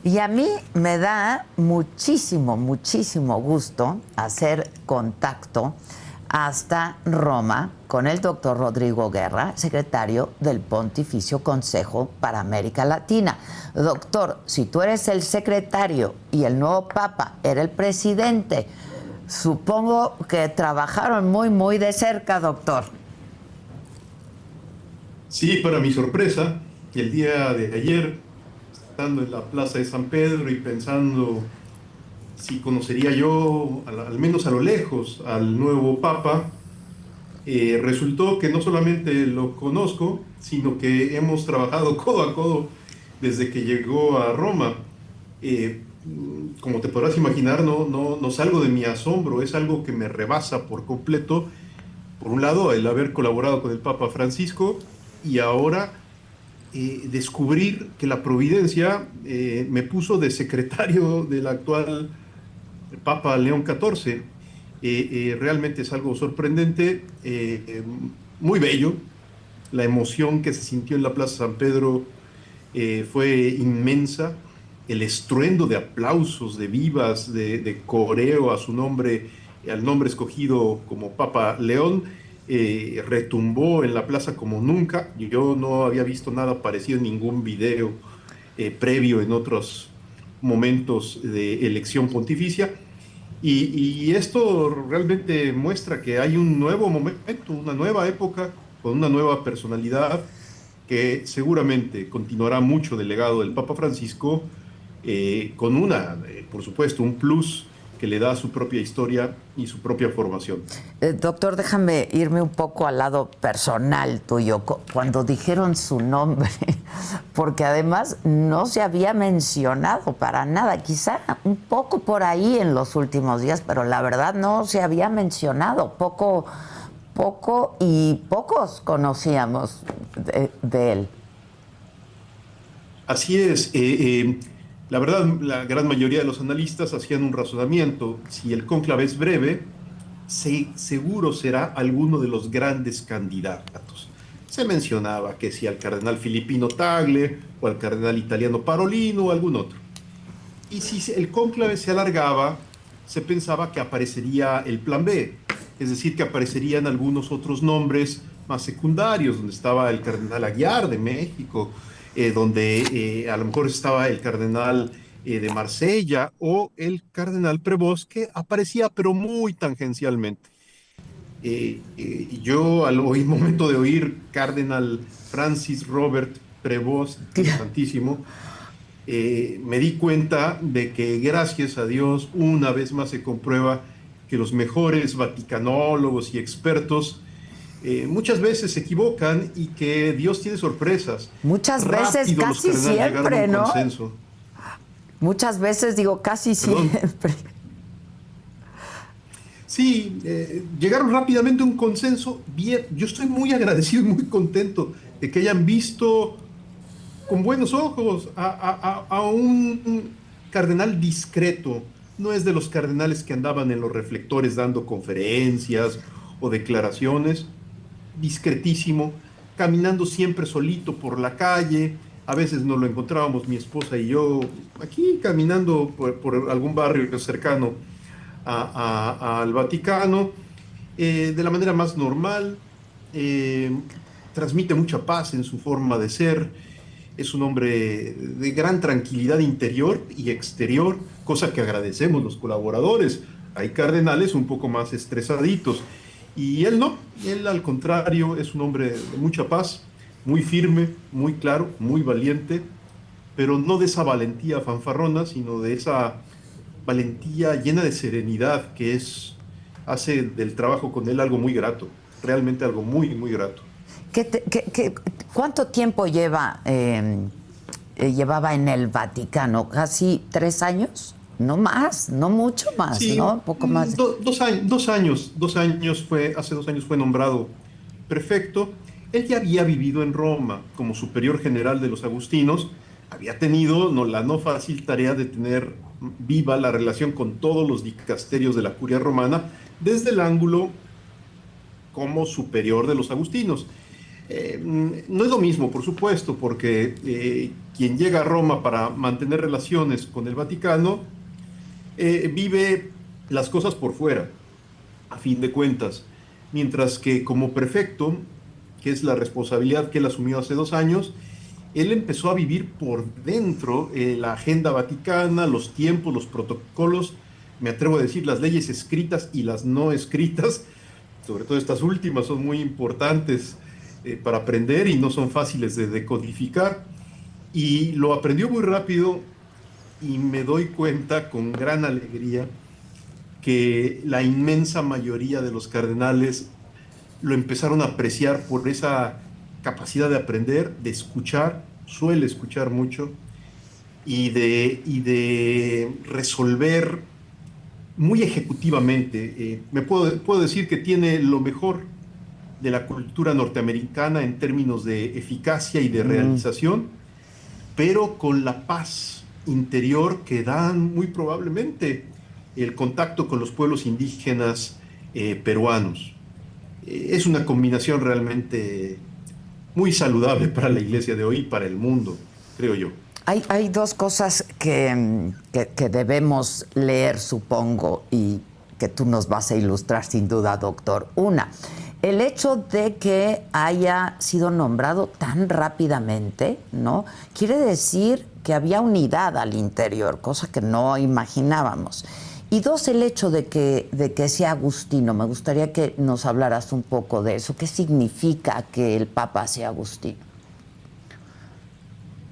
Y a mí me da muchísimo, muchísimo gusto hacer contacto hasta Roma con el doctor Rodrigo Guerra, secretario del Pontificio Consejo para América Latina. Doctor, si tú eres el secretario y el nuevo Papa era el presidente, supongo que trabajaron muy, muy de cerca, doctor. Sí, para mi sorpresa, el día de ayer, estando en la Plaza de San Pedro y pensando si conocería yo, al menos a lo lejos, al nuevo Papa, resultó que no solamente lo conozco, sino que hemos trabajado codo a codo desde que llegó a Roma. Como te podrás imaginar, no salgo de mi asombro, es algo que me rebasa por completo. Por un lado, el haber colaborado con el Papa Francisco y ahora descubrir que la providencia me puso de secretario del actual Papa León XIV. Realmente es algo sorprendente, muy bello. La emoción que se sintió en la Plaza San Pedro fue inmensa. El estruendo de aplausos, de vivas, de coreo a su nombre, al nombre escogido como Papa León, retumbó en la plaza como nunca. Yo no había visto nada parecido en ningún video previo en otros momentos de elección pontificia. Y esto realmente muestra que hay un nuevo momento, una nueva época, con una nueva personalidad que seguramente continuará mucho del legado del Papa Francisco, con por supuesto, un plus que le da su propia historia y su propia formación. Doctor, déjame irme un poco al lado personal tuyo, cuando dijeron su nombre, porque además no se había mencionado para nada, quizá un poco por ahí en los últimos días, pero la verdad no se había mencionado, poco y pocos conocíamos de él. Así es. La verdad, la gran mayoría de los analistas hacían un razonamiento. Si el cónclave es breve, seguro será alguno de los grandes candidatos. Se mencionaba que si al cardenal filipino Tagle o al cardenal italiano Parolino o algún otro. Y si el cónclave se alargaba, se pensaba que aparecería el plan B, es decir, que aparecerían algunos otros nombres más secundarios, donde estaba el cardenal Aguiar de México, donde a lo mejor estaba el cardenal de Marsella o el cardenal Prevost, que aparecía pero muy tangencialmente. Yo al momento de oír cardenal Francis Robert Prevost, Dios santísimo, me di cuenta de que gracias a Dios una vez más se comprueba que los mejores vaticanólogos y expertos muchas veces se equivocan y que Dios tiene sorpresas. Muchas veces, Rápido los casi cardenales llegaron a siempre, un ¿no? consenso. Muchas veces, digo, casi Perdón. siempre. Sí, llegaron rápidamente a un consenso. Bien, yo estoy muy agradecido y muy contento de que hayan visto con buenos ojos a un cardenal discreto. No es de los cardenales que andaban en los reflectores dando conferencias o declaraciones. Discretísimo, caminando siempre solito por la calle. A veces nos lo encontrábamos mi esposa y yo aquí caminando por algún barrio cercano al Vaticano, de la manera más normal. Transmite mucha paz en su forma de ser. Es un hombre de gran tranquilidad interior y exterior, cosa que agradecemos los colaboradores. Hay cardenales un poco más estresaditos. Y él no, él al contrario es un hombre de mucha paz, muy firme, muy claro, muy valiente, pero no de esa valentía fanfarrona, sino de esa valentía llena de serenidad hace del trabajo con él algo muy grato, realmente algo muy, muy grato. ¿Cuánto tiempo llevaba en el Vaticano? ¿Casi 3 años? No más, no mucho más, Sí, ¿no? Un poco más. 2 años hace 2 años fue nombrado prefecto. Él ya había vivido en Roma como superior general de los agustinos, había tenido la no fácil tarea de tener viva la relación con todos los dicasterios de la curia romana desde el ángulo como superior de los agustinos. No es lo mismo, por supuesto, porque quien llega a Roma para mantener relaciones con el Vaticano vive las cosas por fuera, a fin de cuentas, mientras que como prefecto, que es la responsabilidad que él asumió hace 2 años, él empezó a vivir por dentro la agenda vaticana, los tiempos, los protocolos, me atrevo a decir las leyes escritas y las no escritas, sobre todo estas últimas son muy importantes para aprender y no son fáciles de decodificar. Y lo aprendió muy rápido y me doy cuenta con gran alegría que la inmensa mayoría de los cardenales lo empezaron a apreciar por esa capacidad de aprender, de escuchar, suele escuchar mucho, y de resolver muy ejecutivamente. Puedo decir que tiene lo mejor de la cultura norteamericana en términos de eficacia y de realización, pero con la paz interior que dan muy probablemente el contacto con los pueblos indígenas peruanos. Es una combinación realmente muy saludable para la iglesia de hoy y para el mundo, creo yo. Hay dos cosas que debemos leer, supongo, y que tú nos vas a ilustrar sin duda, doctor. Una, el hecho de que haya sido nombrado tan rápidamente, ¿no? Quiere decir que había unidad al interior, cosa que no imaginábamos. Y dos, el hecho de que sea agustino. Me gustaría que nos hablaras un poco de eso. ¿Qué significa que el Papa sea agustino?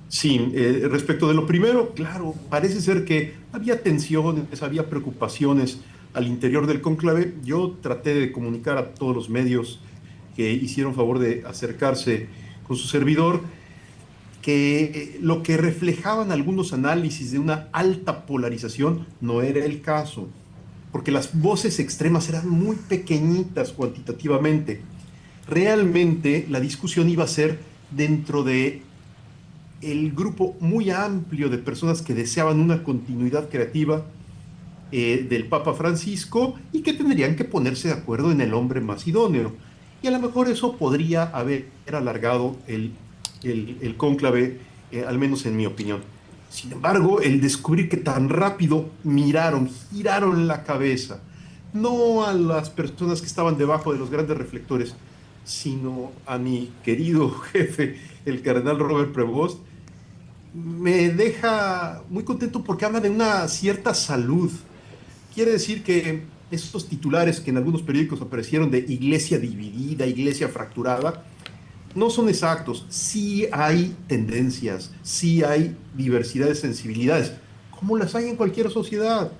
Sí, respecto de lo primero, claro, parece ser que había tensiones, había preocupaciones al interior del cónclave. Yo traté de comunicar a todos los medios que hicieron favor de acercarse con su servidor que lo que reflejaban algunos análisis de una alta polarización no era el caso, porque las voces extremas eran muy pequeñitas cuantitativamente. Realmente la discusión iba a ser dentro de el grupo muy amplio de personas que deseaban una continuidad creativa del Papa Francisco y que tendrían que ponerse de acuerdo en el hombre más idóneo. Y a lo mejor eso podría haber alargado el cónclave, al menos en mi opinión. Sin embargo, el descubrir que tan rápido giraron la cabeza, no a las personas que estaban debajo de los grandes reflectores, sino a mi querido jefe, el cardenal Robert Prevost, me deja muy contento porque habla de una cierta salud. Quiere decir que esos titulares que en algunos periódicos aparecieron de iglesia dividida, iglesia fracturada, no son exactos. Sí hay tendencias, sí hay diversidad de sensibilidades, como las hay en cualquier sociedad,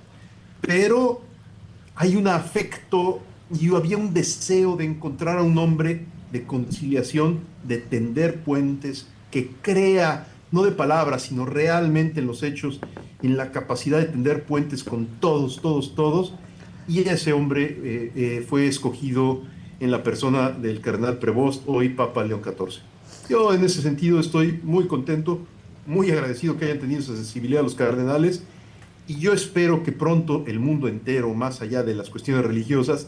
pero hay un afecto y había un deseo de encontrar a un hombre de conciliación, de tender puentes, que crea, no de palabras, sino realmente en los hechos, en la capacidad de tender puentes con todos, y ese hombre fue escogido en la persona del cardenal Prevost, hoy Papa León XIV. Yo en ese sentido estoy muy contento, muy agradecido que hayan tenido esa sensibilidad los cardenales, y yo espero que pronto el mundo entero, más allá de las cuestiones religiosas,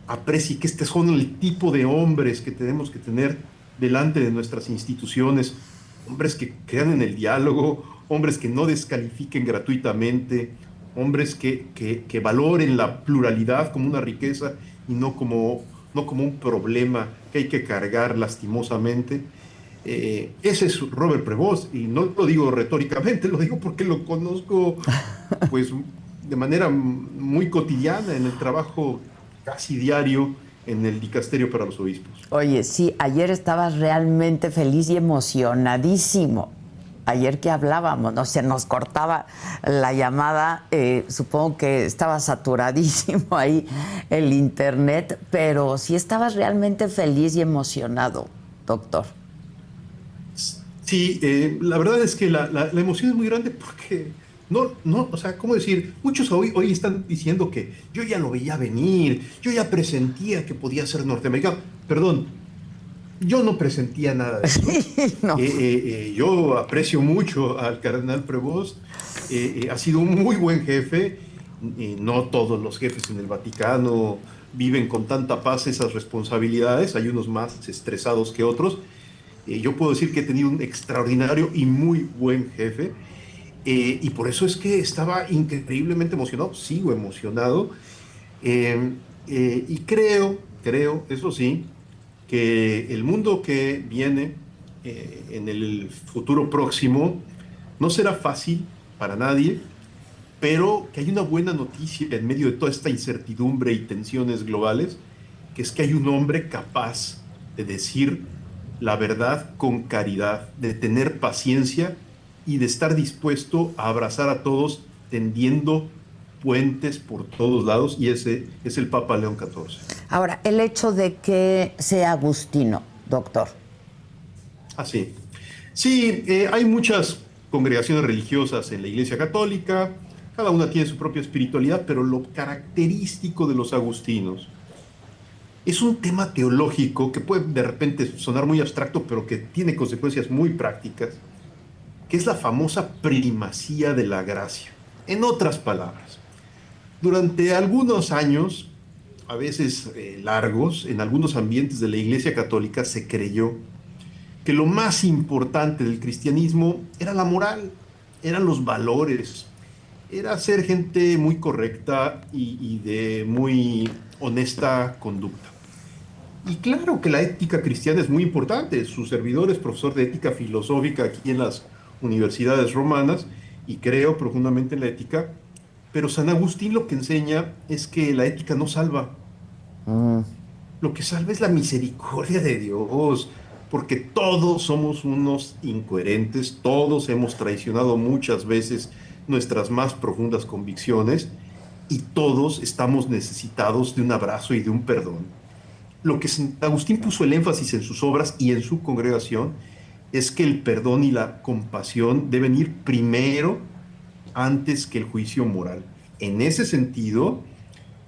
aprecie que este son el tipo de hombres que tenemos que tener delante de nuestras instituciones, hombres que crean en el diálogo, hombres que no descalifiquen gratuitamente, hombres que valoren la pluralidad como una riqueza y no como un problema que hay que cargar lastimosamente. Ese es Robert Prevost, y no lo digo retóricamente, lo digo porque lo conozco pues de manera muy cotidiana en el trabajo casi diario en el dicasterio para los obispos. Oye, sí, ayer estabas realmente feliz y emocionadísimo. Ayer que hablábamos, no se nos cortaba la llamada, supongo que estaba saturadísimo ahí el internet, pero sí estabas realmente feliz y emocionado, doctor. Sí, la verdad es que la emoción es muy grande porque o sea, ¿cómo decir? Muchos hoy están diciendo que yo ya lo veía venir, yo ya presentía que podía ser norteamericano. Perdón, yo no presentía nada de eso. No. Yo aprecio mucho al cardenal Prevost, ha sido un muy buen jefe. No todos los jefes en el Vaticano viven con tanta paz esas responsabilidades, hay unos más estresados que otros. Yo puedo decir que he tenido un extraordinario y muy buen jefe, y por eso es que estaba increíblemente emocionado, sigo emocionado, y creo, eso sí, que el mundo que viene en el futuro próximo no será fácil para nadie, pero que hay una buena noticia en medio de toda esta incertidumbre y tensiones globales, que es que hay un hombre capaz de decir la verdad con caridad, de tener paciencia y de estar dispuesto a abrazar a todos tendiendo puentes por todos lados, y ese es el Papa León XIV. Ahora, el hecho de que sea agustino, doctor. Así. Sí, hay muchas congregaciones religiosas en la Iglesia Católica, cada una tiene su propia espiritualidad, pero lo característico de los agustinos es un tema teológico que puede de repente sonar muy abstracto, pero que tiene consecuencias muy prácticas, que es la famosa primacía de la gracia. En otras palabras, durante algunos años, a veces largos, en algunos ambientes de la Iglesia Católica se creyó que lo más importante del cristianismo era la moral, eran los valores, era ser gente muy correcta y de muy honesta conducta. Y claro que la ética cristiana es muy importante. Su servidor es profesor de ética filosófica aquí en las universidades romanas y creo profundamente en la ética, pero San Agustín lo que enseña es que la ética no salva. Lo que salva es la misericordia de Dios, porque todos somos unos incoherentes, todos hemos traicionado muchas veces nuestras más profundas convicciones y todos estamos necesitados de un abrazo y de un perdón. Lo que San Agustín puso el énfasis en sus obras y en su congregación es que el perdón y la compasión deben ir primero antes que el juicio moral. En ese sentido,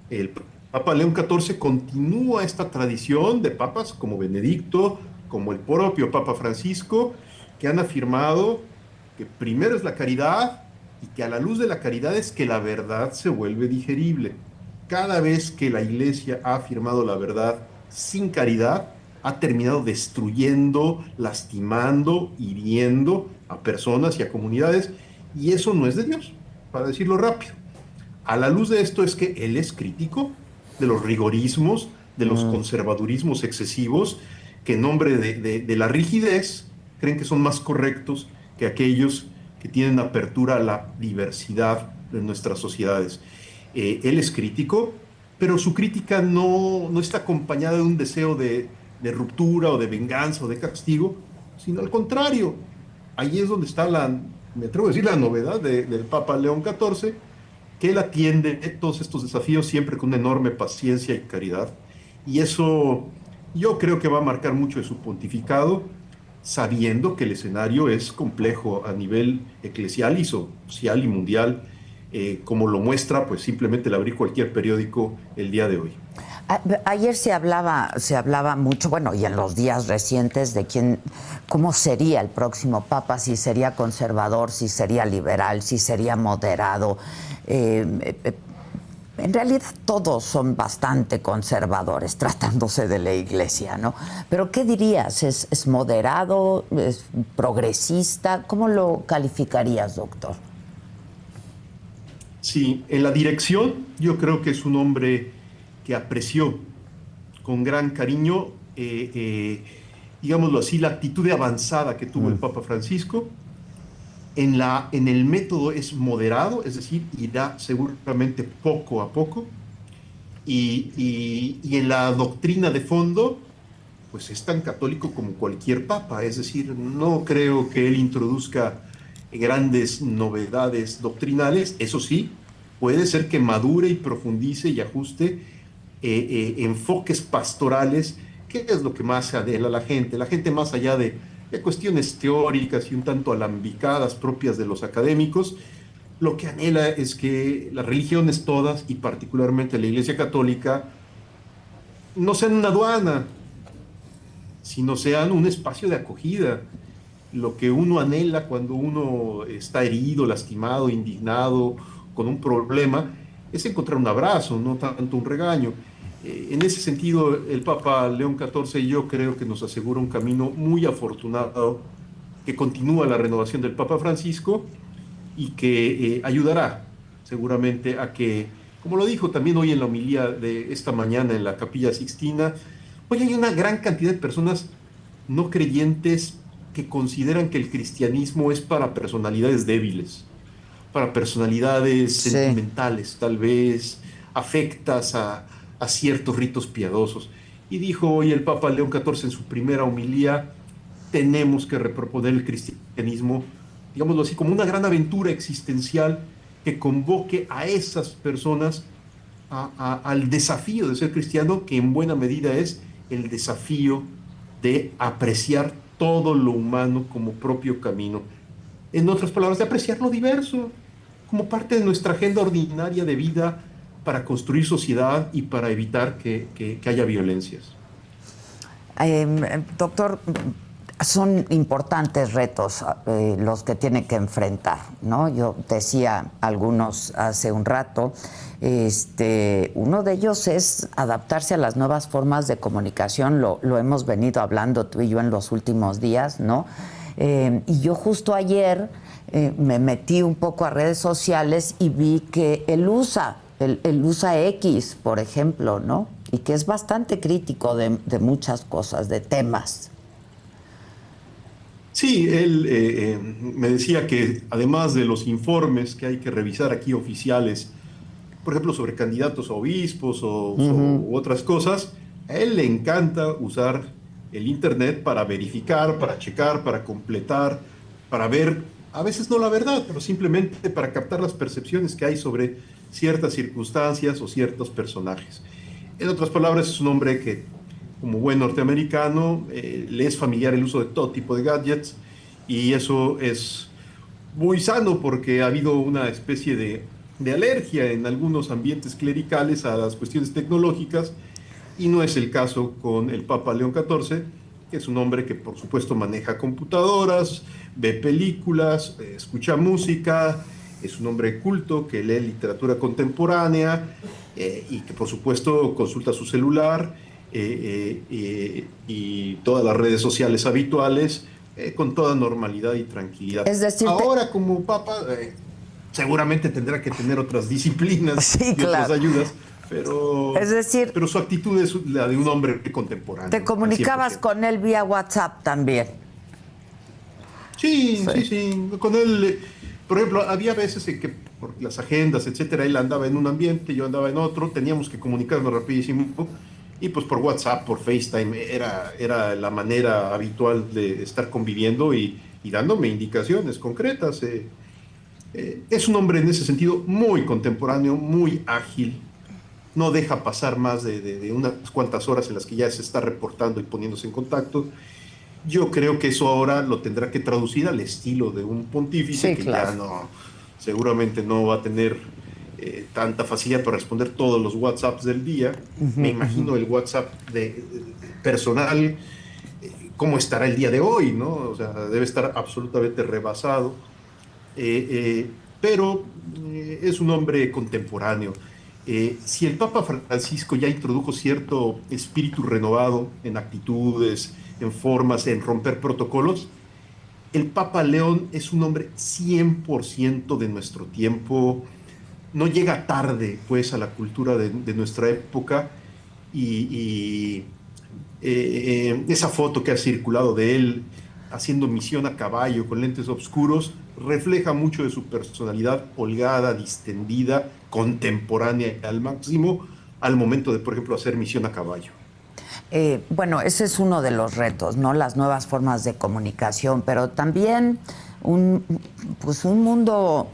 el Papa León XIV continúa esta tradición de papas como Benedicto, como el propio Papa Francisco, que han afirmado que primero es la caridad y que a la luz de la caridad es que la verdad se vuelve digerible. Cada vez que la Iglesia ha afirmado la verdad sin caridad, ha terminado destruyendo, lastimando, hiriendo a personas y a comunidades, y eso no es de Dios, para decirlo rápido. A la luz de esto es que él es crítico de los rigorismos, de los conservadurismos excesivos, que en nombre de la rigidez creen que son más correctos que aquellos que tienen apertura a la diversidad de nuestras sociedades. Él es crítico, pero su crítica no está acompañada de un deseo de ruptura o de venganza o de castigo, sino al contrario. Ahí es donde está me atrevo a decir, la novedad del Papa León XIV, que él atiende todos estos desafíos siempre con una enorme paciencia y caridad. Y eso yo creo que va a marcar mucho de su pontificado, sabiendo que el escenario es complejo a nivel eclesial y social y mundial, como lo muestra pues simplemente el abrir cualquier periódico el día de hoy. Ayer se hablaba mucho, bueno, y en los días recientes, de cómo sería el próximo papa, si sería conservador, si sería liberal, si sería moderado. En realidad todos son bastante conservadores, tratándose de la Iglesia, ¿no? Pero ¿qué dirías? ¿Es moderado? ¿Es progresista? ¿Cómo lo calificarías, doctor? Sí, en la dirección yo creo que es un hombre que apreció con gran cariño, digámoslo así, la actitud de avanzada que tuvo el Papa Francisco. En el método es moderado, es decir, irá seguramente poco a poco. Y en la doctrina de fondo, pues es tan católico como cualquier papa, es decir, no creo que él introduzca grandes novedades doctrinales. Eso sí, puede ser que madure y profundice y ajuste enfoques pastorales, que es lo que más anhela la gente. La gente, más allá de cuestiones teóricas y un tanto alambicadas propias de los académicos, lo que anhela es que las religiones todas, y particularmente la Iglesia Católica, no sean una aduana, sino sean un espacio de acogida. Lo que uno anhela cuando uno está herido, lastimado, indignado, con un problema, es encontrar un abrazo, no tanto un regaño. En ese sentido, el Papa León XIV yo creo que nos asegura un camino muy afortunado que continúa la renovación del Papa Francisco y que ayudará seguramente a que, como lo dijo también hoy en la homilía de esta mañana en la Capilla Sixtina, hoy hay una gran cantidad de personas no creyentes que consideran que el cristianismo es para personalidades débiles, para personalidades Sí. sentimentales, tal vez afectas a ciertos ritos piadosos. Y dijo hoy el Papa León XIV en su primera homilía, tenemos que reproponer el cristianismo, digámoslo así, como una gran aventura existencial que convoque a esas personas al desafío de ser cristiano, que en buena medida es el desafío de apreciar todo lo humano como propio camino. En otras palabras, de apreciar lo diverso como parte de nuestra agenda ordinaria de vida para construir sociedad y para evitar que haya violencias. Doctor, son importantes retos los que tiene que enfrentar, ¿no? Yo decía algunos hace un rato, uno de ellos es adaptarse a las nuevas formas de comunicación, lo hemos venido hablando tú y yo en los últimos días, ¿no? Y yo justo ayer me metí un poco a redes sociales y vi que él usa X, por ejemplo, ¿no? Y que es bastante crítico de muchas cosas, de temas. Sí, él me decía que además de los informes que hay que revisar aquí oficiales, por ejemplo, sobre candidatos a obispos u otras cosas, a él le encanta usar el Internet para verificar, para checar, para completar, para ver, a veces no la verdad, pero simplemente para captar las percepciones que hay sobre ciertas circunstancias o ciertos personajes. En otras palabras, es un hombre que, como buen norteamericano, le es familiar el uso de todo tipo de gadgets y eso es muy sano porque ha habido una especie de alergia en algunos ambientes clericales a las cuestiones tecnológicas y no es el caso con el Papa León XIV, que es un hombre que por supuesto maneja computadoras, ve películas, escucha música, es un hombre culto que lee literatura contemporánea y que por supuesto consulta su celular y todas las redes sociales habituales con toda normalidad y tranquilidad. Es decir, ahora como Papa seguramente tendrá que tener otras disciplinas sí, y claro. otras ayudas, es decir, pero su actitud es la de un hombre contemporáneo. Te comunicabas con él vía WhatsApp también. Sí, sí, sí. Con él, por ejemplo, había veces en que por las agendas, etcétera, él andaba en un ambiente, yo andaba en otro, teníamos que comunicarnos rapidísimo y pues por WhatsApp, por FaceTime, era la manera habitual de estar conviviendo y dándome indicaciones concretas. Es un hombre en ese sentido muy contemporáneo, muy ágil, no deja pasar más de unas cuantas horas en las que ya se está reportando y poniéndose en contacto. Yo creo que eso ahora lo tendrá que traducir al estilo de un pontífice que claro. ya no, seguramente no va a tener tanta facilidad para responder todos los WhatsApps del día. Me imagino el WhatsApp personal, cómo estará el día de hoy, ¿no? O sea, debe estar absolutamente rebasado. Pero es un hombre contemporáneo. Si el Papa Francisco ya introdujo cierto espíritu renovado en actitudes, en formas, en romper protocolos, el Papa León es un hombre 100% de nuestro tiempo, no llega tarde pues a la cultura de nuestra época y esa foto que ha circulado de él haciendo misión a caballo con lentes oscuros refleja mucho de su personalidad holgada, distendida, contemporánea al máximo al momento de, por ejemplo, hacer misión a caballo. Bueno, ese es uno de los retos, ¿no? Las nuevas formas de comunicación, pero también un mundo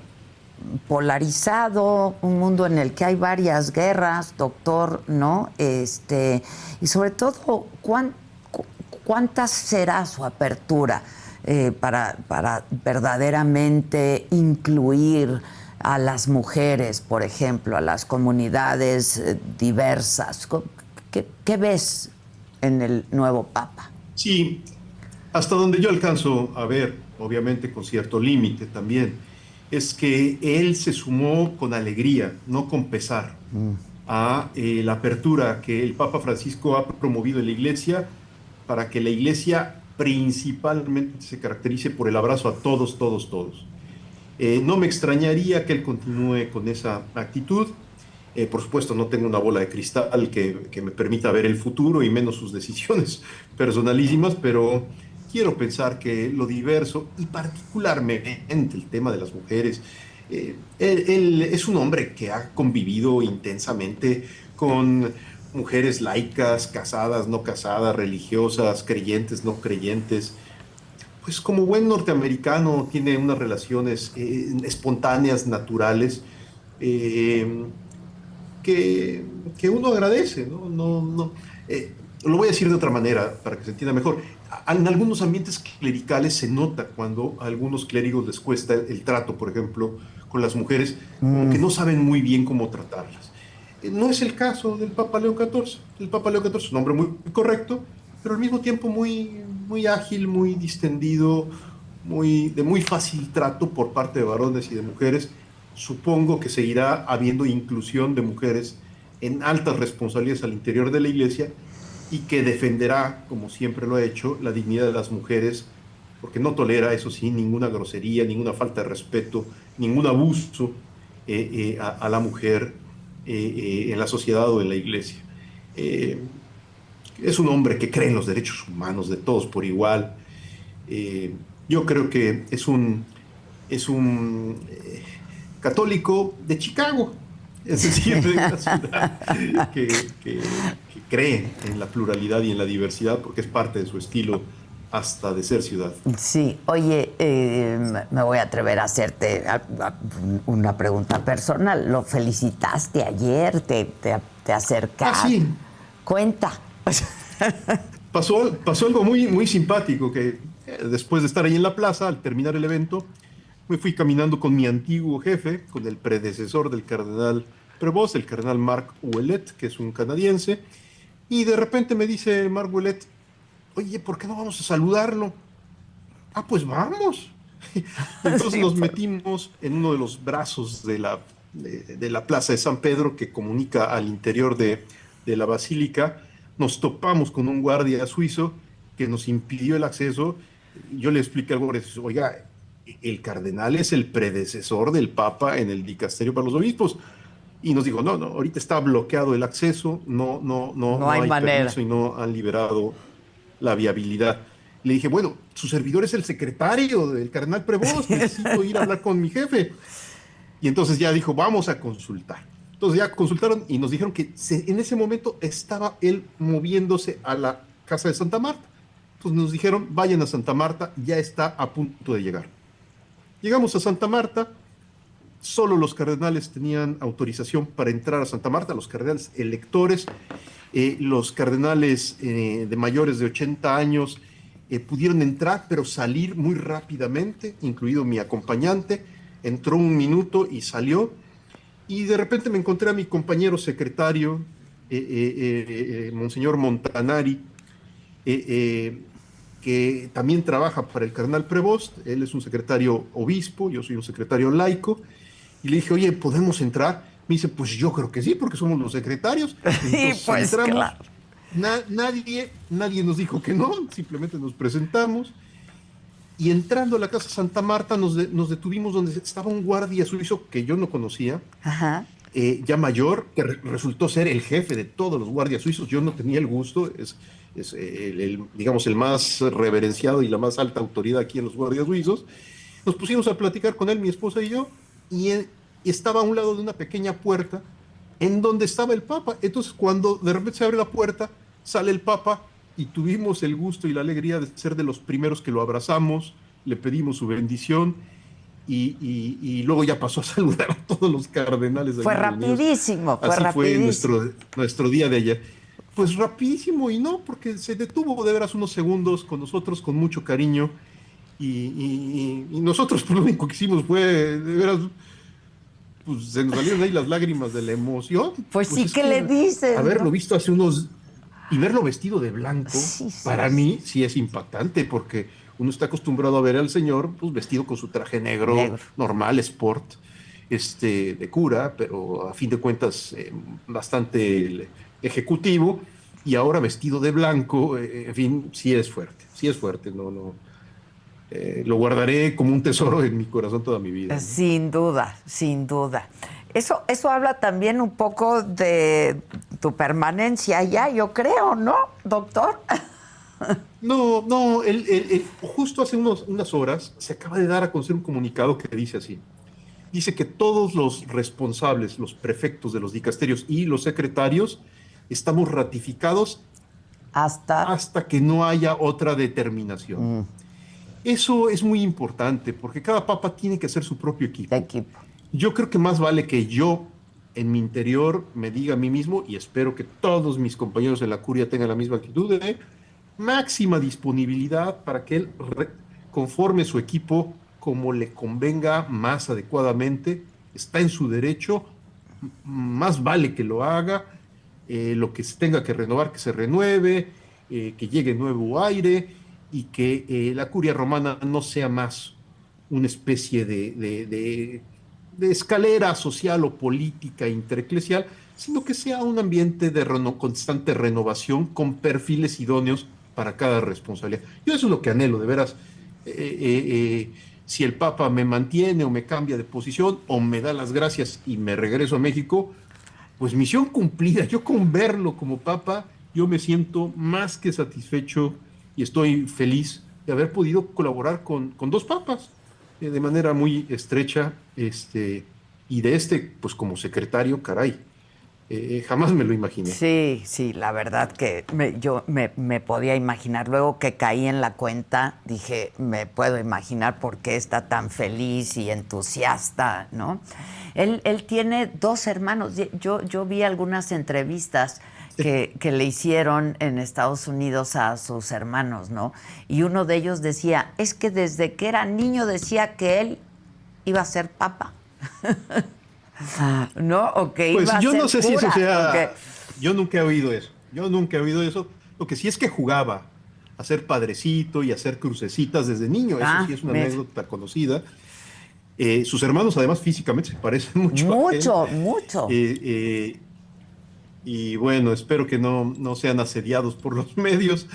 polarizado, un mundo en el que hay varias guerras, doctor, ¿no? Y sobre todo, ¿cuánta será su apertura para verdaderamente incluir a las mujeres, por ejemplo, a las comunidades diversas? ¿Qué ves en el nuevo Papa? Sí, hasta donde yo alcanzo a ver, obviamente con cierto límite también, es que él se sumó con alegría, no con pesar. a la apertura que el Papa Francisco ha promovido en la Iglesia para que la Iglesia principalmente se caracterice por el abrazo a todos, todos, todos. No me extrañaría que él continúe con esa actitud. Por supuesto, no tengo una bola de cristal que me permita ver el futuro y menos sus decisiones personalísimas, pero quiero pensar que lo diverso y particularmente el tema de las mujeres, él es un hombre que ha convivido intensamente con mujeres laicas, casadas, no casadas, religiosas, creyentes, no creyentes. Pues como buen norteamericano tiene unas relaciones espontáneas, naturales, eh, que, que uno agradece, ¿no? Lo voy a decir de otra manera para que se entienda mejor. En algunos ambientes clericales se nota cuando a algunos clérigos les cuesta el trato, por ejemplo, con las mujeres, como que no saben muy bien cómo tratarlas. No es el caso del Papa León XIV. El Papa León XIV es un hombre muy correcto, pero al mismo tiempo muy ágil, muy distendido, de muy fácil trato por parte de varones y de mujeres. Supongo que seguirá habiendo inclusión de mujeres en altas responsabilidades al interior de la Iglesia y que defenderá, como siempre lo ha hecho, la dignidad de las mujeres, porque no tolera, eso sí, ninguna grosería, ninguna falta de respeto, ningún abuso a la mujer en la sociedad o en la Iglesia. Eh, es un hombre que cree en los derechos humanos de todos por igual. Eh, yo creo que es un católico de Chicago, es decir, de una ciudad que cree en la pluralidad y en la diversidad porque es parte de su estilo hasta de ser ciudad. Sí, oye, me voy a atrever a hacerte una pregunta personal. ¿Lo felicitaste ayer? ¿Te acercaste? Sí. Cuenta. Pasó algo muy simpático, que después de estar ahí en la plaza, al terminar el evento, me fui caminando con mi antiguo jefe, con el predecesor del cardenal Prevost, el cardenal Marc Ouellet, que es un canadiense, y de repente me dice Marc Ouellet: oye, ¿por qué no vamos a saludarlo? Ah, pues vamos. Entonces Sí, nos metimos en uno de los brazos de la plaza de San Pedro que comunica al interior de la basílica. Nos topamos con un guardia suizo que nos impidió el acceso. Yo le expliqué algo, oiga, el cardenal es el predecesor del Papa en el dicasterio para los obispos. Y nos dijo, no, ahorita está bloqueado el acceso, no hay hay manera. permiso y no han liberado la viabilidad. Le dije, bueno, su servidor es el secretario del cardenal Prevost, necesito ir a hablar con mi jefe. Y entonces ya dijo, vamos a consultar. Entonces ya consultaron y nos dijeron que en ese momento estaba él moviéndose a la casa de Santa Marta. Entonces nos dijeron, vayan a Santa Marta, ya está a punto de llegar. Llegamos a Santa Marta, solo los cardenales tenían autorización para entrar a Santa Marta, los cardenales electores. Los cardenales de mayores de 80 años pudieron entrar, pero salir muy rápidamente, incluido mi acompañante. Entró un minuto y salió. Y de repente me encontré a mi compañero secretario, Monseñor Montanari, que también trabaja para el cardenal Prevost. Él es un secretario obispo, yo soy un secretario laico. Y le dije, oye, ¿podemos entrar? Me dice, pues yo creo que sí, porque somos los secretarios. Sí, pues entramos. claro. Nadie nos dijo que no, simplemente nos presentamos. Y entrando a la Casa Santa Marta nos detuvimos donde estaba un guardia suizo que yo no conocía, ya mayor, que resultó ser el jefe de todos los guardias suizos. Yo no tenía el gusto, es digamos, el más reverenciado y la más alta autoridad aquí en los guardias suizos. Nos pusimos a platicar con él, mi esposa y yo, y estaba a un lado de una pequeña puerta en donde estaba el Papa. Entonces, cuando de repente se abre la puerta, sale el Papa y tuvimos el gusto y la alegría de ser de los primeros que lo abrazamos, le pedimos su bendición y luego ya pasó a saludar a todos los cardenales. Fue rapidísimo, fue rapidísimo. Fue nuestro día de ayer. Pues rapidísimo, y no, porque se detuvo de veras unos segundos con nosotros con mucho cariño y nosotros pues, lo único que hicimos fue, de veras, pues se nos salieron ahí las lágrimas de la emoción. Pues sí, ¿qué le dices? Haberlo visto hace unos... Y verlo vestido de blanco, para mí sí es impactante, porque uno está acostumbrado a ver al señor pues, vestido con su traje negro, normal, sport. de cura, pero a fin de cuentas bastante ejecutivo, y ahora vestido de blanco, en fin, sí es fuerte, lo guardaré como un tesoro en mi corazón toda mi vida, ¿no? Sin duda, sin duda. Eso habla también un poco de tu permanencia allá, yo creo, ¿no, doctor? No, no, justo hace unas horas se acaba de dar a conocer un comunicado que dice así. Dice que todos los responsables, los prefectos de los dicasterios y los secretarios, estamos ratificados Hasta hasta que no haya otra determinación. Eso es muy importante porque cada papa tiene que hacer su propio de equipo. equipo. Yo creo que más vale que yo en mi interior me diga a mí mismo, y espero que todos mis compañeros de la curia tengan la misma actitud, de máxima disponibilidad para que él conforme su equipo como le convenga más adecuadamente. Está en su derecho, más vale que lo haga, lo que se tenga que renovar, que se renueve, que llegue nuevo aire, y que la curia romana no sea más una especie de escalera social o política intereclesial, sino que sea un ambiente de constante renovación con perfiles idóneos para cada responsabilidad. Yo eso es lo que anhelo, de veras. Si el Papa me mantiene o me cambia de posición o me da las gracias y me regreso a México, pues misión cumplida. Yo con verlo como Papa, yo me siento más que satisfecho y estoy feliz de haber podido colaborar con dos papas de manera muy estrecha, y pues como secretario, caray, jamás me lo imaginé. Sí, sí, la verdad que yo me podía imaginar. Luego que caí en la cuenta, dije, me puedo imaginar por qué está tan feliz y entusiasta, ¿no? Él tiene dos hermanos. Yo vi algunas entrevistas que le hicieron en Estados Unidos a sus hermanos, ¿no? Y uno de ellos decía, es que desde que era niño decía que él iba a ser papa. ¿No? O que Pues iba a yo ser no sé si eso cura. sea, yo nunca he oído eso, yo nunca he oído eso. Lo que sí es que jugaba a ser padrecito y a hacer crucecitas desde niño, eso sí es una Mira. anécdota conocida. Sus hermanos además físicamente se parecen mucho a él. Mucho, mucho. Eh, eh, y bueno, espero que no sean asediados por los medios,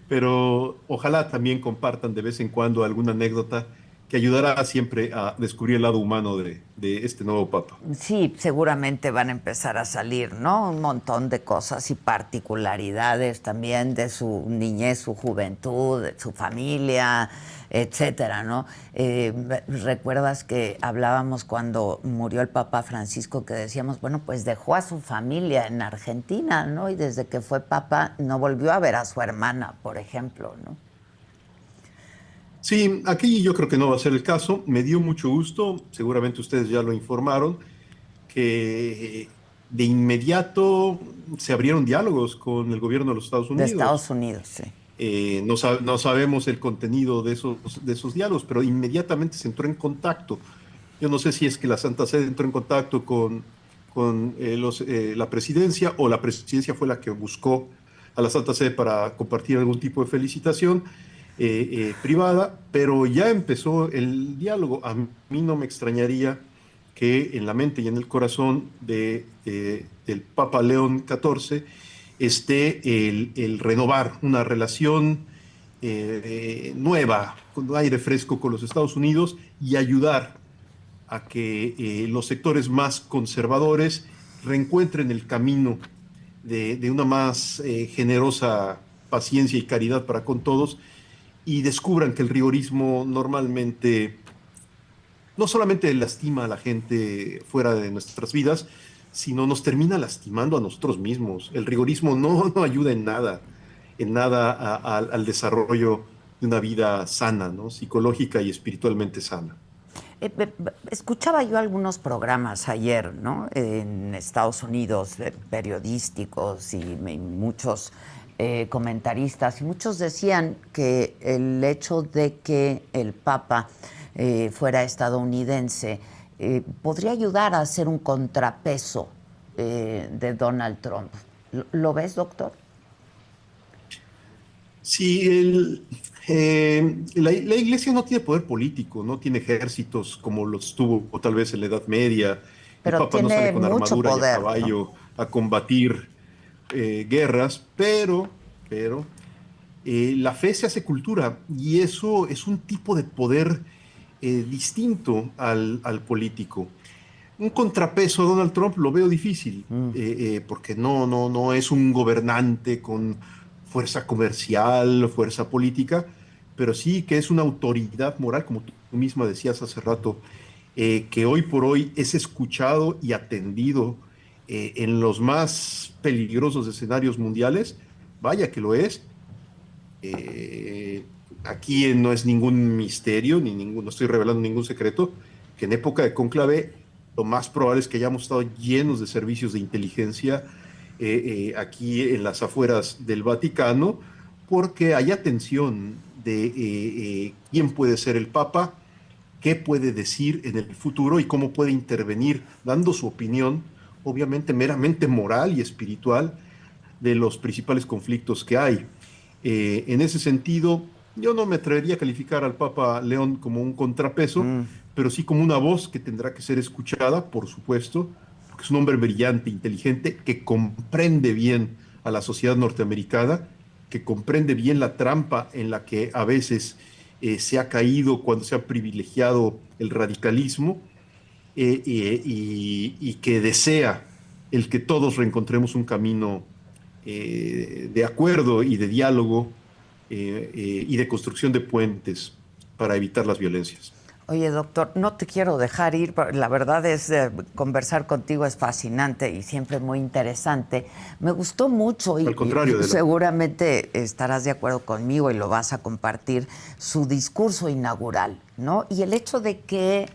pero ojalá también compartan de vez en cuando alguna anécdota que ayudará siempre a descubrir el lado humano de este nuevo papa. Sí, seguramente van a empezar a salir, ¿no? Un montón de cosas y particularidades también de su niñez, su juventud, de su familia, etcétera, ¿no? Recuerdas que hablábamos cuando murió el Papa Francisco que decíamos, bueno, pues dejó a su familia en Argentina, ¿no? Y desde que fue Papa no volvió a ver a su hermana, por ejemplo, ¿no? Sí, aquí yo creo que no va a ser el caso. Me dio mucho gusto, seguramente ustedes ya lo informaron, que de inmediato se abrieron diálogos con el gobierno de los Estados De Unidos. Estados Unidos, sí. No sabemos el contenido de esos diálogos, pero inmediatamente se entró en contacto. Yo no sé si es que la Santa Sede entró en contacto con la presidencia, o la presidencia fue la que buscó a la Santa Sede para compartir algún tipo de felicitación privada, pero ya empezó el diálogo. A mí no me extrañaría que en la mente y en el corazón del Papa León XIV esté el renovar una relación nueva, con aire fresco con los Estados Unidos, y ayudar a que los sectores más conservadores reencuentren el camino de una más generosa paciencia y caridad para con todos, y descubran que el rigorismo normalmente no solamente lastima a la gente fuera de nuestras vidas, sino nos termina lastimando a nosotros mismos. El rigorismo no ayuda en nada al desarrollo de una vida sana, ¿no? Psicológica y espiritualmente sana. Escuchaba yo algunos programas ayer, ¿no? En Estados Unidos, periodísticos y muchos comentaristas, y muchos decían que el hecho de que el Papa fuera estadounidense podría ayudar a hacer un contrapeso de Donald Trump. ¿Lo ves, doctor? Sí, la Iglesia no tiene poder político, no tiene ejércitos como los tuvo o tal vez en la Edad Media. El Pero Papa no sale tiene con mucho armadura y a poder, ¿no? caballo a combatir guerras, pero la fe se hace cultura y eso es un tipo de poder distinto al político. Un contrapeso a Donald Trump lo veo difícil, Mm. porque no es un gobernante con fuerza comercial, fuerza política, pero sí que es una autoridad moral, como tú misma decías hace rato, que hoy por hoy es escuchado y atendido en los más peligrosos escenarios mundiales. Vaya que lo es. Aquí no es ningún misterio, no estoy revelando ningún secreto, que en época de cónclave lo más probable es que hayamos estado llenos de servicios de inteligencia aquí en las afueras del Vaticano, porque hay atención de quién puede ser el Papa, qué puede decir en el futuro y cómo puede intervenir, dando su opinión, obviamente meramente moral y espiritual, de los principales conflictos que hay. En ese sentido, yo no me atrevería a calificar al Papa León como un contrapeso, Mm. pero sí como una voz que tendrá que ser escuchada, por supuesto, porque es un hombre brillante, inteligente, que comprende bien a la sociedad norteamericana, que comprende bien la trampa en la que a veces se ha caído cuando se ha privilegiado el radicalismo, y que desea el que todos reencontremos un camino de acuerdo y de diálogo, y de construcción de puentes para evitar las violencias. Oye, doctor, no te quiero dejar ir, pero la verdad es conversar contigo es fascinante y siempre muy interesante. Me gustó mucho Al y contrario, de la... seguramente estarás de acuerdo conmigo y lo vas a compartir, su discurso inaugural, ¿no? Y el hecho de que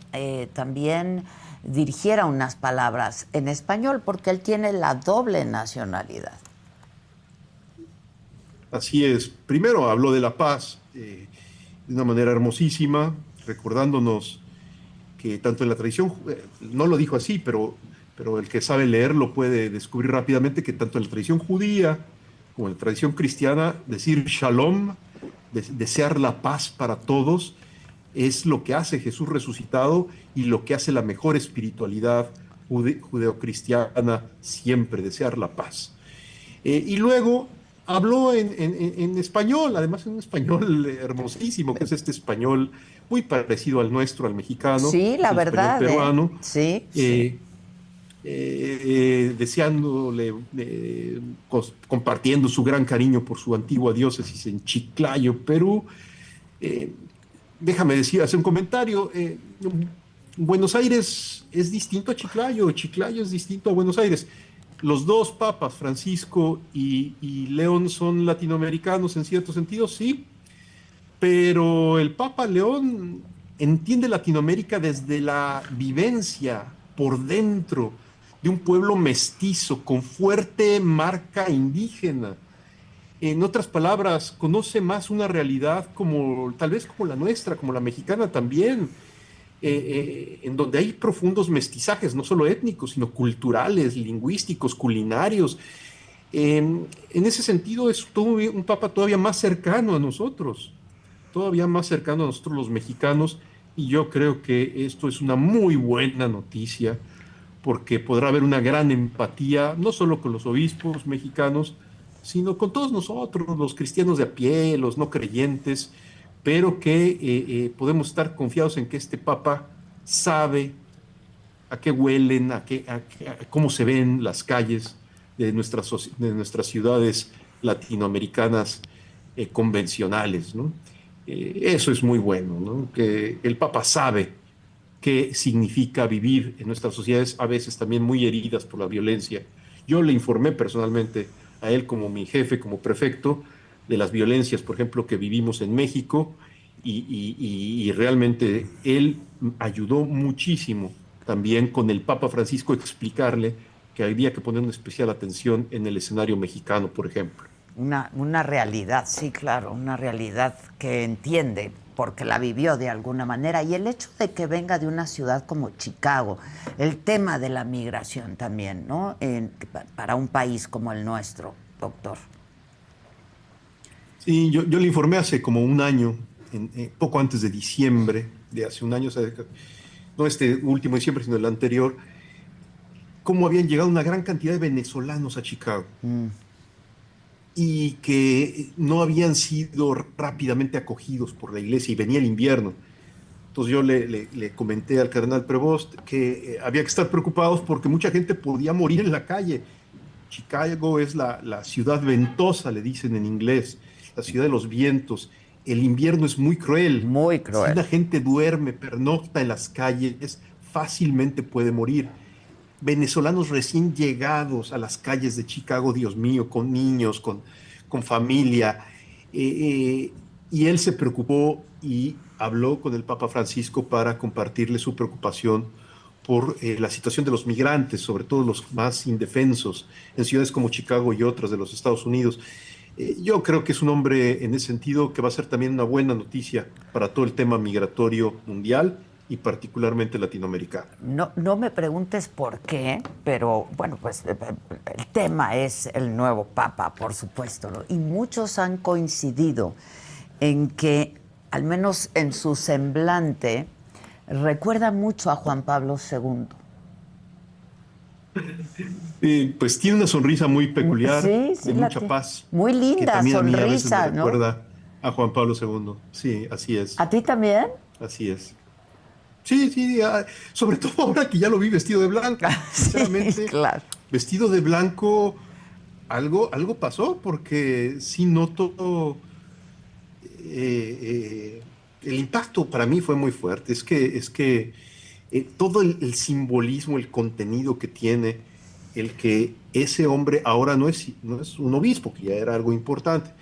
también dirigiera unas palabras en español, porque él tiene la doble nacionalidad. Así es. Primero habló de la paz de una manera hermosísima, recordándonos que tanto en la tradición, no lo dijo así, pero el que sabe leer lo puede descubrir rápidamente, que tanto en la tradición judía como en la tradición cristiana, decir shalom, desear la paz para todos, es lo que hace Jesús resucitado y lo que hace la mejor espiritualidad judeocristiana siempre, desear la paz. Y luego habló en español, además en un español hermosísimo, que es este español muy parecido al nuestro, al mexicano, Sí, es la el español verdad, ¿eh? peruano, Sí, sí. eh, deseándole, compartiendo su gran cariño por su antigua diócesis en Chiclayo, Perú. Eh, Déjame decir, hacer un comentario. Buenos Aires es distinto a Chiclayo, Chiclayo es distinto a Buenos Aires. Los dos papas, Francisco y León, son latinoamericanos en cierto sentido, sí, pero el Papa León entiende Latinoamérica desde la vivencia por dentro de un pueblo mestizo con fuerte marca indígena. En otras palabras, conoce más una realidad como tal vez como la nuestra, como la mexicana también, en donde hay profundos mestizajes, no solo étnicos, sino culturales, lingüísticos, culinarios. En ese sentido, es todo un papa todavía más cercano a nosotros, todavía más cercano a nosotros los mexicanos, y yo creo que esto es una muy buena noticia, porque podrá haber una gran empatía, no solo con los obispos mexicanos, sino con todos nosotros, los cristianos de a pie, los no creyentes, pero que podemos estar confiados en que este Papa sabe a qué huelen, a cómo se ven las calles de nuestras ciudades latinoamericanas convencionales, ¿no? Eso es muy bueno, ¿no? Que el Papa sabe qué significa vivir en nuestras sociedades, a veces también muy heridas por la violencia. Yo le informé personalmente a él como mi jefe, como prefecto, de las violencias, por ejemplo, que vivimos en México, y realmente él ayudó muchísimo también con el Papa Francisco a explicarle que había que poner una especial atención en el escenario mexicano, por ejemplo. Una realidad, sí, claro, una realidad que entiende porque la vivió de alguna manera. Y el hecho de que venga de una ciudad como Chicago, el tema de la migración también, ¿no? Para un país como el nuestro, doctor. Sí, yo le informé hace como un año, poco antes de diciembre de hace un año, o sea, no este último diciembre, sino el anterior, cómo habían llegado una gran cantidad de venezolanos a Chicago y que no habían sido rápidamente acogidos por la iglesia y venía el invierno. Entonces yo le comenté al cardenal Prevost que había que estar preocupados porque mucha gente podía morir en la calle. Chicago es la ciudad ventosa, le dicen en inglés, la ciudad de los vientos. El invierno es muy cruel. Muy Si cruel. la gente duerme, pernocta en las calles, fácilmente puede morir. Venezolanos recién llegados a las calles de Chicago, Dios mío, con niños, con familia. Y él se preocupó y habló con el Papa Francisco para compartirle su preocupación por la situación de los migrantes, sobre todo los más indefensos, en ciudades como Chicago y otras de los Estados Unidos. Yo creo que es un hombre en ese sentido que va a ser también una buena noticia para todo el tema migratorio mundial y particularmente latinoamericano. No, no me preguntes por qué, pero bueno, pues el tema es el nuevo Papa, por supuesto, ¿no? Y muchos han coincidido en que, al menos en su semblante, recuerda mucho a Juan Pablo II. Pues tiene una sonrisa muy peculiar, Sí, sí, de mucha paz, muy que linda también a mí a veces me sonrisa, ¿no? recuerda a Juan Pablo II. Sí, así es, ¿A ti también? así es. Sí, sí, sobre todo ahora que ya lo vi vestido de blanco. Sí, Sinceramente, claro. vestido de blanco, algo pasó, porque sí noto el impacto para mí fue muy fuerte. Es que todo el simbolismo, el contenido que tiene, el que ese hombre ahora no es un obispo, que ya era algo importante,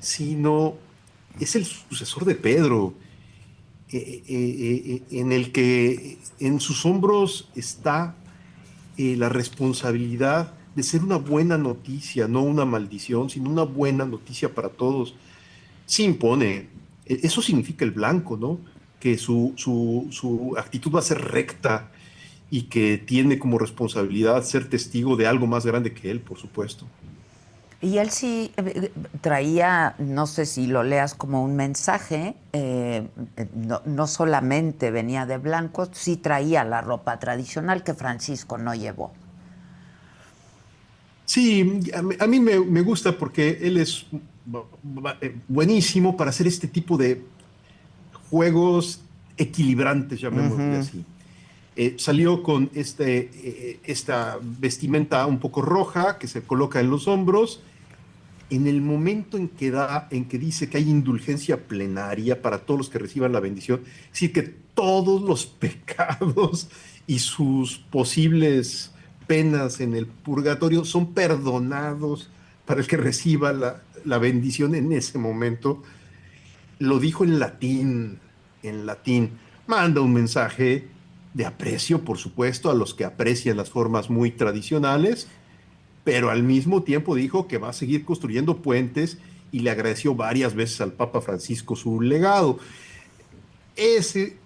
sino es el sucesor de Pedro, en el que en sus hombros está la responsabilidad de ser una buena noticia, no una maldición, sino una buena noticia para todos. Sí impone. Eso significa el blanco, ¿no? Que su actitud va a ser recta y que tiene como responsabilidad ser testigo de algo más grande que él, por supuesto. Y él sí traía, no sé si lo leas como un mensaje, no, no solamente venía de blanco, sí traía la ropa tradicional que Francisco no llevó. Sí, a mí me gusta porque él es buenísimo para hacer este tipo de juegos equilibrantes, llamémosle Ujú. así. Salió con esta vestimenta un poco roja que se coloca en los hombros. En el momento en que dice que hay indulgencia plenaria para todos los que reciban la bendición, es decir, que todos los pecados y sus posibles penas en el purgatorio son perdonados para el que reciba la bendición en ese momento, lo dijo en latín, manda un mensaje de aprecio, por supuesto, a los que aprecian las formas muy tradicionales, pero al mismo tiempo dijo que va a seguir construyendo puentes y le agradeció varias veces al Papa Francisco su legado. Ese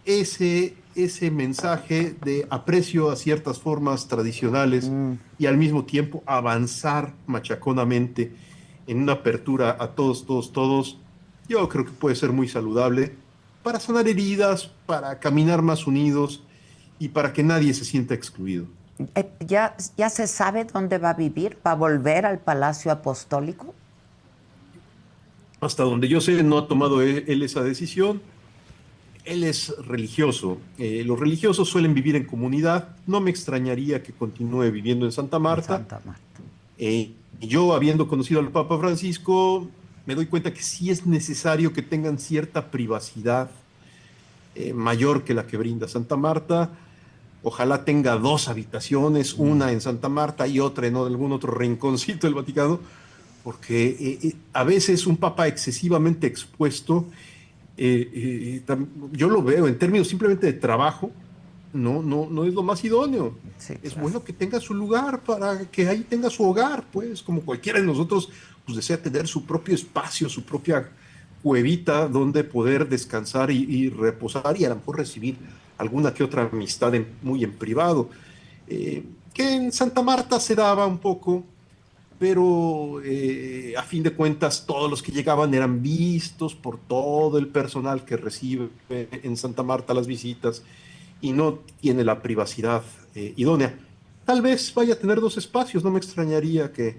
mensaje de aprecio a ciertas formas tradicionales y al mismo tiempo avanzar machaconamente en una apertura a todos, todos, todos, yo creo que puede ser muy saludable para sanar heridas, para caminar más unidos y para que nadie se sienta excluido. ¿Ya se sabe dónde va a vivir? ¿Va a volver al Palacio Apostólico? Hasta donde yo sé, no ha tomado él esa decisión. Él es religioso. Los religiosos suelen vivir en comunidad. No me extrañaría que continúe viviendo en Santa En Marta. Santa Marta. Yo, habiendo conocido al Papa Francisco, me doy cuenta que sí es necesario que tengan cierta privacidad mayor que la que brinda Santa Marta. Ojalá tenga dos habitaciones, una en Santa Marta y otra en algún otro rinconcito del Vaticano, porque a veces un papa excesivamente expuesto, yo lo veo en términos simplemente de trabajo, no es lo más idóneo. Sí, Es claro. bueno que tenga su lugar para que ahí tenga su hogar, pues como cualquiera de nosotros pues desea tener su propio espacio, su propia cuevita donde poder descansar y reposar y a lo mejor recibir alguna que otra amistad muy en privado. Que en Santa Marta se daba un poco, pero a fin de cuentas todos los que llegaban eran vistos por todo el personal que recibe en Santa Marta las visitas y no tiene la privacidad idónea. Tal vez vaya a tener dos espacios, no me extrañaría que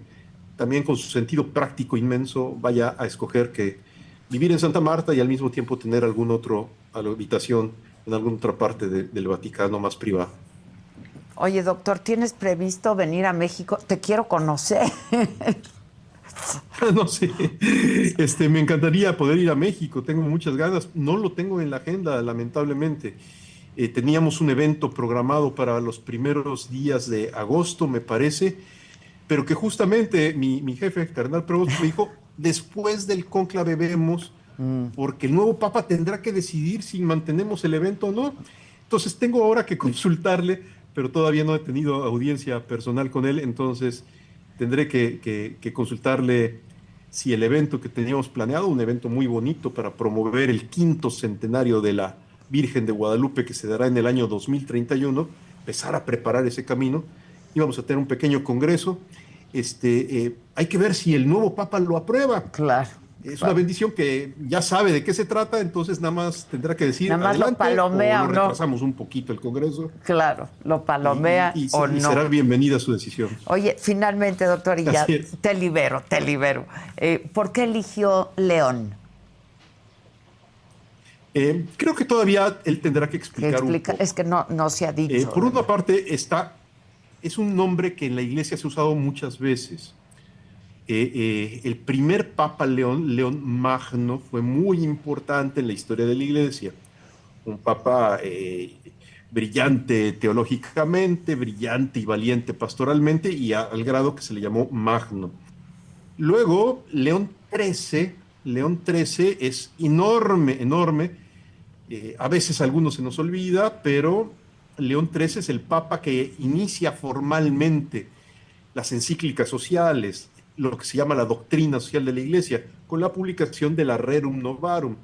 también con su sentido práctico inmenso vaya a escoger que vivir en Santa Marta y al mismo tiempo tener algún otro habitación en alguna otra parte del Vaticano más privada. Oye, doctor, ¿tienes previsto venir a México? Te quiero conocer. No sé, me encantaría poder ir a México, tengo muchas ganas, no lo tengo en la agenda, lamentablemente. Teníamos un evento programado para los primeros días de agosto, me parece, pero que justamente mi jefe, Cardenal Prevost, me dijo, después del cónclave vemos, porque el nuevo Papa tendrá que decidir si mantenemos el evento o no. Entonces tengo ahora que consultarle, pero todavía no he tenido audiencia personal con él, entonces tendré que consultarle si el evento que teníamos planeado, un evento muy bonito para promover el 5º centenario de la Virgen de Guadalupe que se dará en el año 2031, empezar a preparar ese camino. Íbamos a tener un pequeño congreso. Hay que ver si el nuevo Papa lo aprueba. Claro. Es una bendición que ya sabe de qué se trata, entonces nada más tendrá que decir nada más adelante, lo palomea o lo o no. retrasamos un poquito el congreso. Claro, lo palomea o no. Y será bienvenida su decisión. Oye, finalmente, doctor, y ya te libero. ¿Por qué eligió León? Creo que todavía él tendrá que explicar un poco. Es que no se ha dicho. Por una parte, es un nombre que en la iglesia se ha usado muchas veces. El primer Papa León, León Magno, fue muy importante en la historia de la iglesia. Un papa brillante teológicamente, brillante y valiente pastoralmente, y al grado que se le llamó Magno. Luego, León XIII es enorme. A veces a algunos se nos olvida, pero León XIII es el papa que inicia formalmente las encíclicas sociales, lo que se llama la doctrina social de la Iglesia, con la publicación de la Rerum Novarum,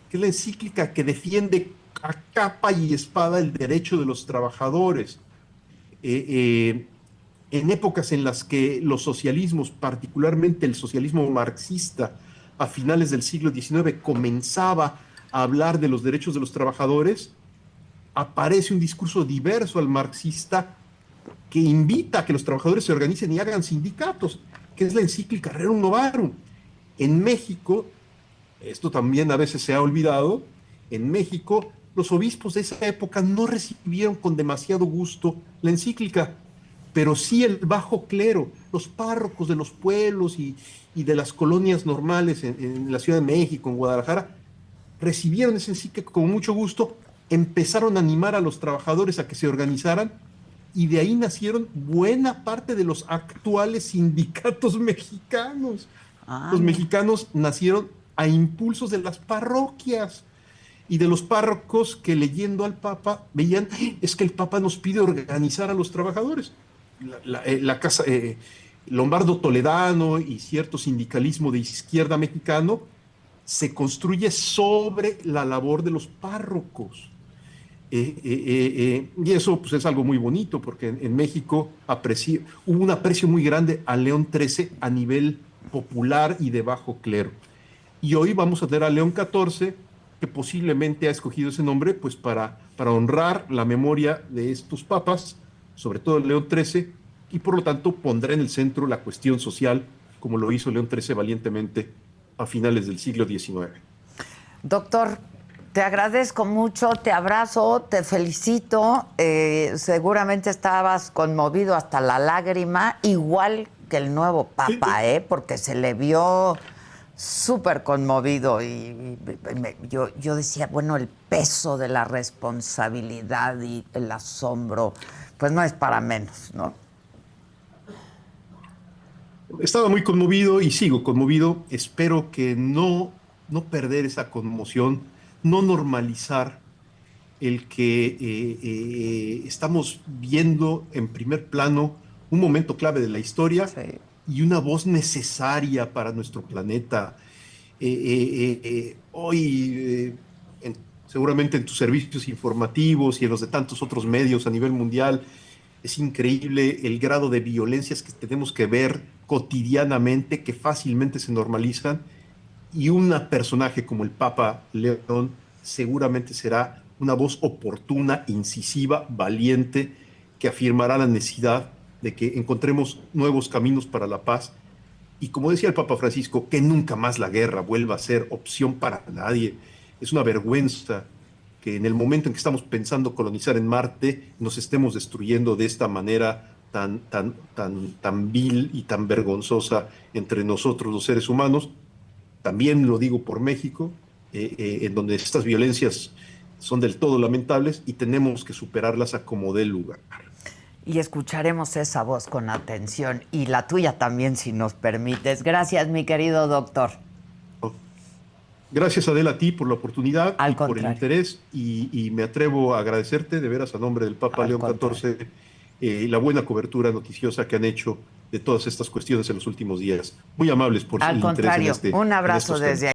que es la encíclica que defiende a capa y espada el derecho de los trabajadores. En épocas en las que los socialismos, particularmente el socialismo marxista, a finales del siglo XIX, comenzaba a hablar de los derechos de los trabajadores, aparece un discurso diverso al marxista que invita a que los trabajadores se organicen y hagan sindicatos, que es la encíclica Rerum Novarum. En México, esto también a veces se ha olvidado, en México los obispos de esa época no recibieron con demasiado gusto la encíclica, pero sí el bajo clero, los párrocos de los pueblos y de las colonias normales en la Ciudad de México, en Guadalajara, recibieron esa encíclica con mucho gusto, empezaron a animar a los trabajadores a que se organizaran, y de ahí nacieron buena parte de los actuales sindicatos mexicanos. Los mexicanos nacieron a impulsos de las parroquias y de los párrocos que, leyendo al Papa, veían, es que el Papa nos pide organizar a los trabajadores. La casa Lombardo Toledano y cierto sindicalismo de izquierda mexicano se construye sobre la labor de los párrocos. Y eso pues, es algo muy bonito, porque en México hubo un aprecio muy grande a León XIII a nivel popular y de bajo clero. Y hoy vamos a tener a León XIV, que posiblemente ha escogido ese nombre pues, para honrar la memoria de estos papas, sobre todo León XIII, y por lo tanto pondrá en el centro la cuestión social, como lo hizo León XIII valientemente a finales del siglo XIX. Doctor, te agradezco mucho, te abrazo, te felicito. Seguramente estabas conmovido hasta la lágrima, igual que el nuevo Papa, porque se le vio súper conmovido. Y yo decía, bueno, el peso de la responsabilidad y el asombro, pues no es para menos, ¿no? Estaba muy conmovido y sigo conmovido. Espero que no perder esa conmoción, no normalizar el que estamos viendo en primer plano un momento clave de la historia, sí, y una voz necesaria para nuestro planeta. Hoy, seguramente en tus servicios informativos y en los de tantos otros medios a nivel mundial, es increíble el grado de violencias que tenemos que ver cotidianamente, que fácilmente se normalizan, y un personaje como el Papa León seguramente será una voz oportuna, incisiva, valiente, que afirmará la necesidad de que encontremos nuevos caminos para la paz. Y como decía el Papa Francisco, que nunca más la guerra vuelva a ser opción para nadie. Es una vergüenza que en el momento en que estamos pensando colonizar en Marte nos estemos destruyendo de esta manera tan vil y tan vergonzosa entre nosotros los seres humanos. También lo digo por México, en donde estas violencias son del todo lamentables y tenemos que superarlas a como dé lugar. Y escucharemos esa voz con atención, y la tuya también, si nos permites. Gracias, mi querido doctor. Gracias, Adela, a ti por la oportunidad Al y por el contrario. interés, y me atrevo a agradecerte de veras a nombre del Papa Al León contrario. XIV la buena cobertura noticiosa que han hecho de todas estas cuestiones en los últimos días. Muy amables por Al el interés contrario, un en abrazo estos desde temas.